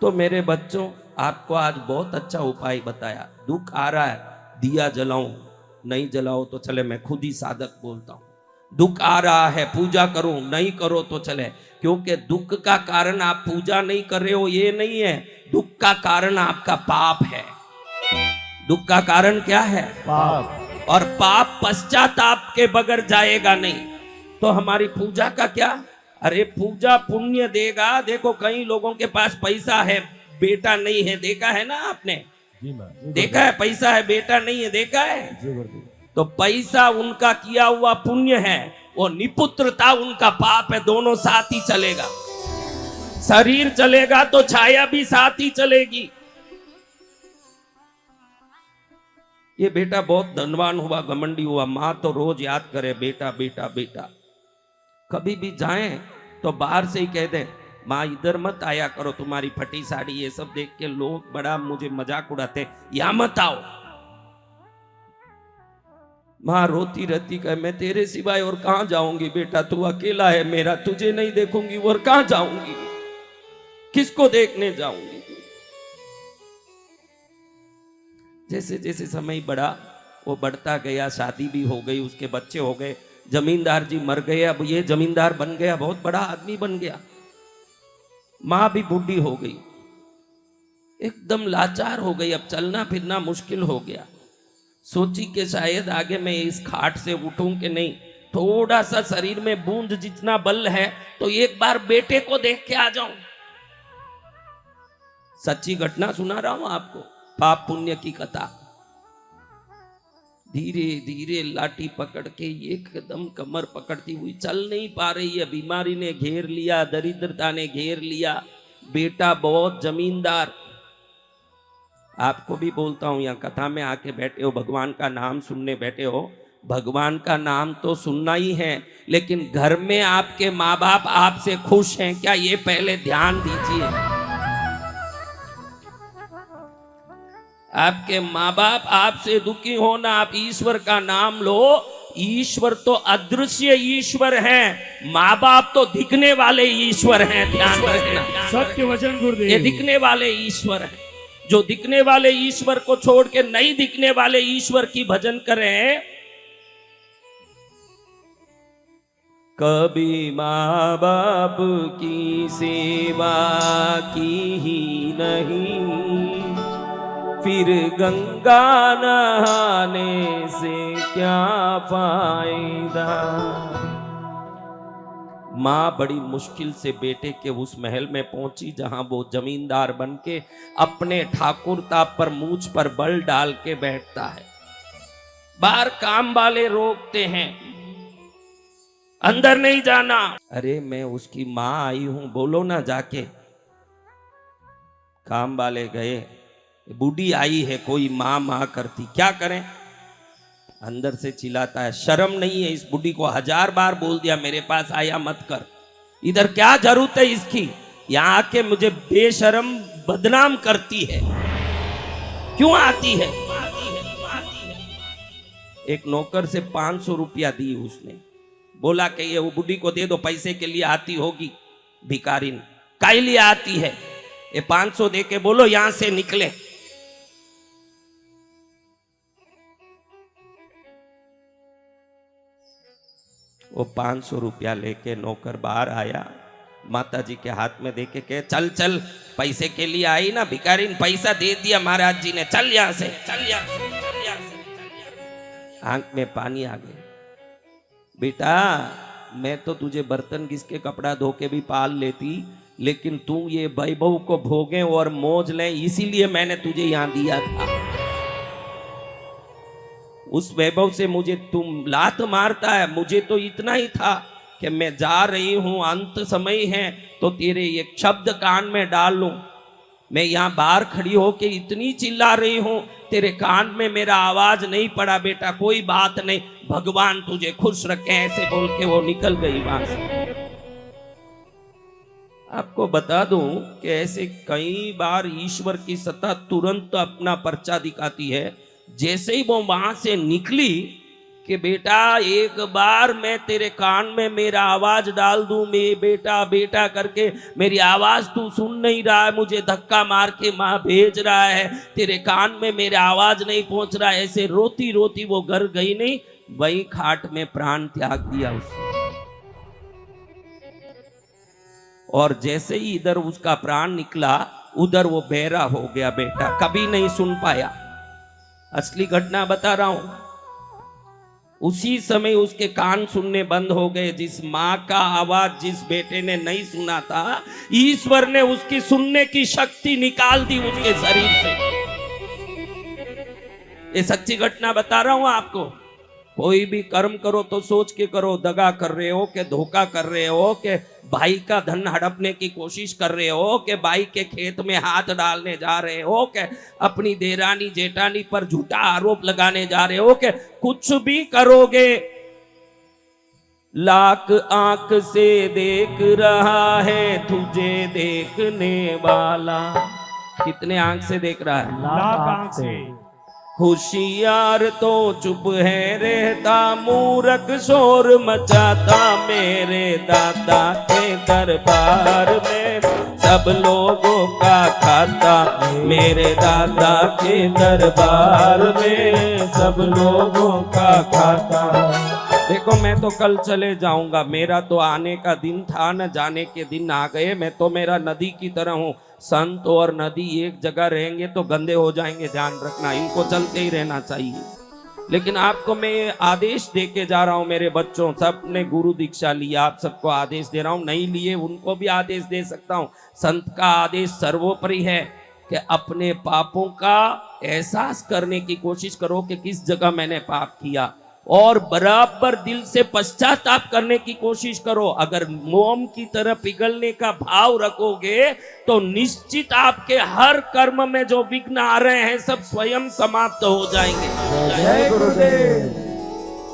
तो मेरे बच्चों, आपको आज बहुत अच्छा उपाय बताया। दुख आ रहा है, दिया जलाऊं, नहीं जलाओ तो चले, मैं खुद ही साधक बोलता हूं। दुख आ रहा है, पूजा करो, नहीं करो तो चले, क्योंकि दुख का कारण आप पूजा नहीं कर रहे हो ये नहीं है, दुख का कारण आपका पाप है। दुख का कारण क्या है? पाप। और पाप पश्चाताप के बगैर जाएगा नहीं। तो हमारी पूजा का क्या? अरे पूजा पुण्य देगा। देखो कई लोगों के पास पैसा है, बेटा नहीं है, देखा है ना आपने? देखा है, पैसा है बेटा नहीं है, देखा है? तो पैसा उनका किया हुआ पुण्य है, वो निपुत्रता उनका पाप है। दोनों साथ ही चलेगा। शरीर चलेगा तो छाया भी साथ ही चलेगी। ये बेटा बहुत धनवान हुआ, घमंडी हुआ, माँ तो रोज याद करे बेटा बेटा बेटा। कभी भी जाएं तो बाहर से ही कह दे, माँ इधर मत आया करो, तुम्हारी फटी साड़ी ये सब देख के लोग बड़ा मुझे मजाक उड़ाते, या मत आओ। माँ रोती रहती कहे, मैं तेरे सिवाय और कहां जाऊंगी बेटा, तू अकेला है मेरा, तुझे नहीं देखूंगी और कहां जाऊंगी, किसको देखने जाऊंगी। जैसे जैसे समय बढ़ा, वो बढ़ता गया, शादी भी हो गई, उसके बच्चे हो गए, जमींदार जी मर गए, अब ये जमींदार बन गया, बहुत बड़ा आदमी बन गया। मां भी बूढ़ी हो गई, एकदम लाचार हो गई, अब चलना फिरना मुश्किल हो गया। सोची कि शायद आगे मैं इस खाट से उठूं कि नहीं, थोड़ा सा शरीर में बूंद जितना बल है तो एक बार बेटे को देख के आ जाऊं। सच्ची घटना सुना रहा हूं आपको, पाप पुण्य की कथा। धीरे धीरे लाठी पकड़ के एकदम कमर पकड़ती हुई, चल नहीं पा रही है, बीमारी ने घेर लिया, दरिद्रता ने घेर लिया, बेटा बहुत जमींदार। आपको भी बोलता हूं, यहाँ कथा में आके बैठे हो, भगवान का नाम सुनने बैठे हो, भगवान का नाम तो सुनना ही है, लेकिन घर में आपके माँ बाप आपसे खुश हैं क्या, ये पहले ध्यान दीजिए। आपके माँ बाप आपसे दुखी हो ना, आप ईश्वर का नाम लो। ईश्वर तो अदृश्य ईश्वर है, माँ बाप तो दिखने वाले ईश्वर हैं, ध्यान रखना। सत्य वचन गुरुदेव, ये दिखने वाले ईश्वर हैं। जो दिखने वाले ईश्वर को छोड़ के नहीं दिखने वाले ईश्वर की भजन करें, कभी माँ बाप की सेवा की ही नहीं, फिर गंगा नहाने से क्या फायदा। माँ बड़ी मुश्किल से बेटे के उस महल में पहुंची जहां वो जमींदार बन के अपने ठाकुरता पर मूंछ पर बल डाल के बैठता है। बाहर काम वाले रोकते हैं, अंदर नहीं जाना। अरे मैं उसकी माँ आई हूं, बोलो ना जाके। काम वाले गए, बूढ़ी आई है, कोई माँ माँ करती, क्या करें। अंदर से चिल्लाता है, शर्म नहीं है इस बुढ़ी को, 1000 बार बोल दिया मेरे पास आया मत कर, इधर क्या जरूरत है इसकी, यहाँ आके मुझे बेशर्म बदनाम करती है, क्यों आती है। एक नौकर से 500 रुपया दी उसने, बोला कि ये वो बुढ़ी को दे दो, पैसे के लिए आती होगी भिखारिन, काहे लिए आती है, ये 500 दे के बोलो यहां से निकले। वो 500 रुपया लेके नौकर बाहर आया, माता जी के हाथ में देके कहे, चल चल, पैसे के लिए आई ना भिखारिन, पैसा दे दिया महाराज जी ने, चल यहां से, चल यहां से, चल यहां से। आंख में पानी आ गया। बेटा मैं तो तुझे बर्तन घिस के कपड़ा धो के भी पाल लेती, लेकिन तू ये वैभव को भोगे और मौज ले, इसीलिए मैंने तुझे यहां दिया था। उस वैभव से मुझे तुम लात मारता है, मुझे तो इतना ही था कि मैं जा रही हूं, अंत समय है, तो तेरे एक शब्द कान में डाल लूं। मैं यहाँ बाहर खड़ी होके इतनी चिल्ला रही हूं, तेरे कान में मेरा आवाज नहीं पड़ा, बेटा कोई बात नहीं, भगवान तुझे खुश रखे, ऐसे बोल के वो निकल गई वहां से। आपको बता दूं कि ऐसे कई बार ईश्वर की सत्ता तुरंत अपना पर्चा दिखाती है। जैसे ही वो वहां से निकली, कि बेटा एक बार मैं तेरे कान में मेरा आवाज डाल दूं, मैं बेटा बेटा करके मेरी आवाज तू सुन नहीं रहा है, मुझे धक्का मार के माँ भेज रहा है, तेरे कान में मेरा आवाज नहीं पहुंच रहा है। ऐसे रोती रोती वो घर गई नहीं, वही खाट में प्राण त्याग दिया उसने। और जैसे ही इधर उसका प्राण निकला, उधर वो बहरा हो गया बेटा, कभी नहीं सुन पाया। असली घटना बता रहा हूं। उसी समय उसके कान सुनने बंद हो गए। जिस माँ का आवाज जिस बेटे ने नहीं सुना था, ईश्वर ने उसकी सुनने की शक्ति निकाल दी उसके शरीर से। ये सच्ची घटना बता रहा हूं आपको। कोई भी कर्म करो तो सोच के करो, दगा कर रहे हो कि धोखा कर रहे हो, कि भाई का धन हड़पने की कोशिश कर रहे हो, कि भाई के खेत में हाथ डालने जा रहे हो, कि अपनी देरानी जेठानी पर झूठा आरोप लगाने जा रहे हो, कि कुछ भी करोगे, लाख आंख से देख रहा है तुझे देखने वाला। कितने आंख से देख रहा है? लाख आंख से। होशियार तो चुप है रहता, मूर्ख शोर मचाता, मेरे दादा के दरबार में सब लोगों का खाता, मेरे दादा के दरबार में सब लोगों का खाता। देखो मैं तो कल चले जाऊंगा, मेरा तो आने का दिन था, न जाने के दिन आ गए। मैं तो मेरा नदी की तरह हूँ। संत और नदी एक जगह रहेंगे तो गंदे हो जाएंगे, ध्यान रखना, इनको चलते ही रहना चाहिए। लेकिन आपको मैं आदेश दे के जा रहा हूं, मेरे बच्चों, सबने गुरु दीक्षा लिया, आप सबको आदेश दे रहा हूं, नहीं लिए उनको भी आदेश दे सकता हूं। संत का आदेश सर्वोपरि है कि अपने पापों का एहसास करने की कोशिश करो कि किस जगह मैंने पाप किया, और बराबर दिल से पश्चाताप करने की कोशिश करो। अगर मोम की तरह पिघलने का भाव रखोगे तो निश्चित आपके हर कर्म में जो विघ्न आ रहे हैं सब स्वयं समाप्त हो जाएंगे। जय गुरुदेव।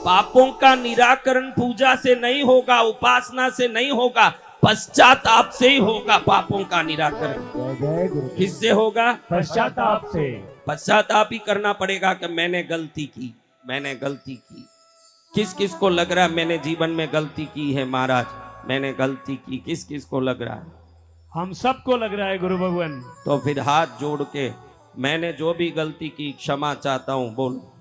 पापों का निराकरण पूजा से नहीं होगा, उपासना से नहीं होगा, पश्चाताप से ही होगा। पापों का निराकरण जय गुरु। किससे होगा? पश्चाताप से। पश्चाताप ही करना पड़ेगा कि मैंने गलती की, मैंने गलती की। किस किस को लग रहा है मैंने जीवन में गलती की है महाराज, मैंने गलती की? किस किस को लग रहा है? हम सबको लग रहा है गुरु भगवान। तो फिर हाथ जोड़ के मैंने जो भी गलती की क्षमा चाहता हूं बोलो।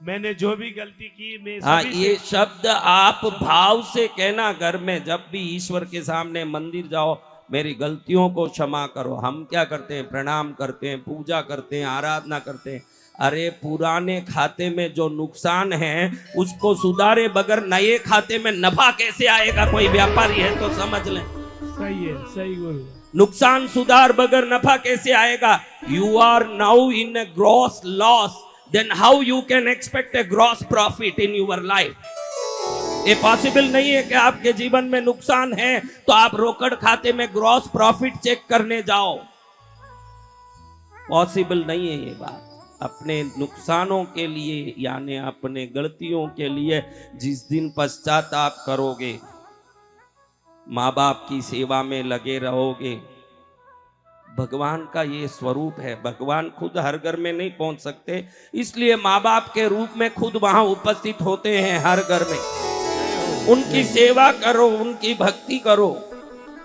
मैंने जो भी गलती की मैं हाँ, सभी ये से... शब्द आप भाव से कहना घर में, जब भी ईश्वर के सामने मंदिर जाओ, मेरी गलतियों को क्षमा करो। हम क्या करते हैं? प्रणाम करते हैं, पूजा करते हैं, आराधना करते हैं। अरे पुराने खाते में जो नुकसान है उसको सुधारे बगैर नए खाते में नफा कैसे आएगा? कोई व्यापारी है तो समझ लें। सही है, सही गुरु। नुकसान सुधार बगैर नफा कैसे आएगा? You are now in a gross loss, then how you can expect a gross profit in your life? ये पॉसिबल नहीं है कि आपके जीवन में नुकसान है तो आप रोकड़ खाते में ग्रॉस प्रॉफिट चेक करने जाओ। पॉसिबल नहीं है ये बात। अपने नुकसानों के लिए यानी अपने गलतियों के लिए जिस दिन पश्चाताप करोगे, माँ बाप की सेवा में लगे रहोगे, भगवान का ये स्वरूप है। भगवान खुद हर घर में नहीं पहुंच सकते, इसलिए माँ बाप के रूप में खुद वहां उपस्थित होते हैं हर घर में। उनकी सेवा करो, उनकी भक्ति करो।